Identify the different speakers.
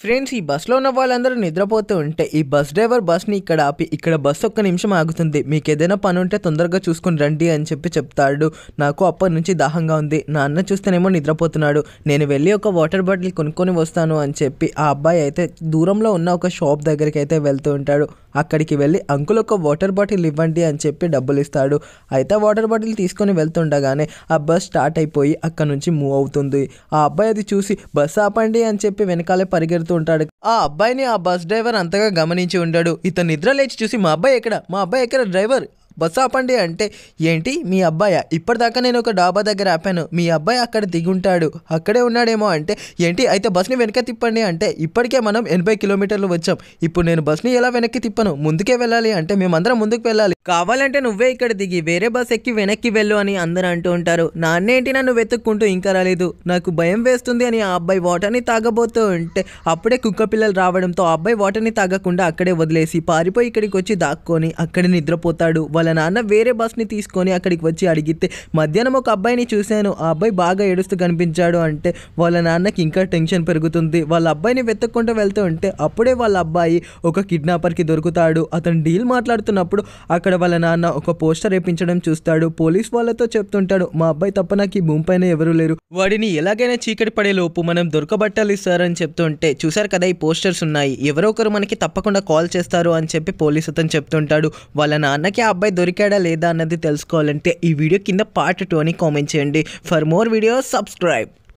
Speaker 1: Friends, ఈ బస్సులో ఉన్న వాళ్ళందరూ నిద్రపోతూ ఉంటే ఈ బస్ డ్రైవర్ బస్ని ఇక్కడ ఆపి, ఇక్కడ బస్సు ఒక్క నిమిషం ఆగుతుంది, మీకు ఏదైనా పని ఉంటే తొందరగా చూసుకొని రండి అని చెప్తాడు. నాకు అప్పటి నుంచి దాహంగా ఉంది, నా అన్న చూస్తేనేమో నిద్రపోతున్నాడు, నేను వెళ్ళి ఒక వాటర్ బాటిల్ కొనుక్కొని వస్తాను అని చెప్పి ఆ అబ్బాయి అయితే దూరంలో ఉన్న ఒక షాప్ దగ్గరికి అయితే వెళ్తూ ఉంటాడు. అక్కడికి వెళ్ళి అంకుల్ ఒక వాటర్ బాటిల్ ఇవ్వండి అని చెప్పి డబ్బులు ఇస్తాడు. అయితే వాటర్ బాటిల్ తీసుకొని వెళ్తుండగానే ఆ బస్ స్టార్ట్ అయిపోయి అక్కడ నుంచి మూవ్ అవుతుంది. ఆ అబ్బాయి అది చూసి బస్ ఆపండి అని చెప్పి వెనకాలే పరిగెడుతూ ఉంటాడు. ఆ అబ్బాయిని ఆ బస్ డ్రైవర్ అంతగా గమనించి ఉంటాడు. ఇతను నిద్ర లేచి చూసి మా అబ్బాయి ఎక్కడ డ్రైవర్, బస్ ఆపండి అంటే, ఏంటి మీ అబ్బాయా, ఇప్పటిదాకా నేను ఒక డాబా దగ్గర ఆపాను, మీ అబ్బాయి అక్కడ దిగుంటాడు, అక్కడే ఉన్నాడేమో అంటే, ఏంటి అయితే బస్ని వెనక్కి తిప్పండి అంటే, ఇప్పటికే మనం 80 కిలోమీటర్లు వచ్చాం, ఇప్పుడు నేను బస్ని ఎలా వెనక్కి తిప్పను, ముందుకే వెళ్ళాలి అంటే మేమందరం ముందుకు వెళ్ళాలి, కావాలంటే నువ్వే ఇక్కడ దిగి వేరే బస్ ఎక్కి వెనక్కి వెళ్ళు అని అందరూ అంటూ ఉంటారు. నాన్నేంటి నన్ను వెతుక్కుంటూ ఇంకా రాలేదు, నాకు భయం వేస్తుంది అని ఆ అబ్బాయి వాటర్ని తాగబోతూ ఉంటే అప్పుడే కుక్క పిల్లలు రావడంతో ఆ అబ్బాయి వాటర్ని తాగకుండా అక్కడే వదిలేసి పారిపోయి ఇక్కడికి వచ్చి దాక్కొని అక్కడే నిద్రపోతాడు. వాళ్ళ నాన్న వేరే బస్ని తీసుకొని అక్కడికి వచ్చి అడిగితే, మధ్యాహ్నం ఒక అబ్బాయిని చూశాను, ఆ అబ్బాయి బాగా ఏడుస్తూ కనిపించాడు అంటే వాళ్ళ నాన్నకి ఇంకా టెన్షన్ పెరుగుతుంది. వాళ్ళ అబ్బాయిని వెతుక్కుంటూ వెళ్తూ ఉంటే అప్పుడే వాళ్ళ అబ్బాయి ఒక కిడ్నాపర్కి దొరుకుతాడు. అతను డీల్ మాట్లాడుతున్నప్పుడు అక్కడ వాళ్ళ నాన్న ఒక పోస్టర్ వేయించడం చూస్తాడు. పోలీస్ వాళ్ళతో చెప్తుంటాడు, మా అబ్బాయి తప్ప నాకు ఈ భూమి పైన ఎవరూ లేరు, వాడిని ఎలాగైనా చీకటి పడే లోపు మనం దొరకబట్టాలి సార్ అని చెప్తుంటే, చూసారు కదా ఈ పోస్టర్స్ ఉన్నాయి, ఎవరో ఒకరు మనకి తప్పకుండా కాల్ చేస్తారు అని చెప్పి పోలీస్ అతను చెప్తుంటాడు. వాళ్ళ నాన్నకి ఆ అబ్బాయి దొరికాడా లేదా అన్నది తెలుసుకోవాలంటే ఈ వీడియో కింద పార్ట్ 2 అని కామెంట్ చేయండి. For more videos subscribe.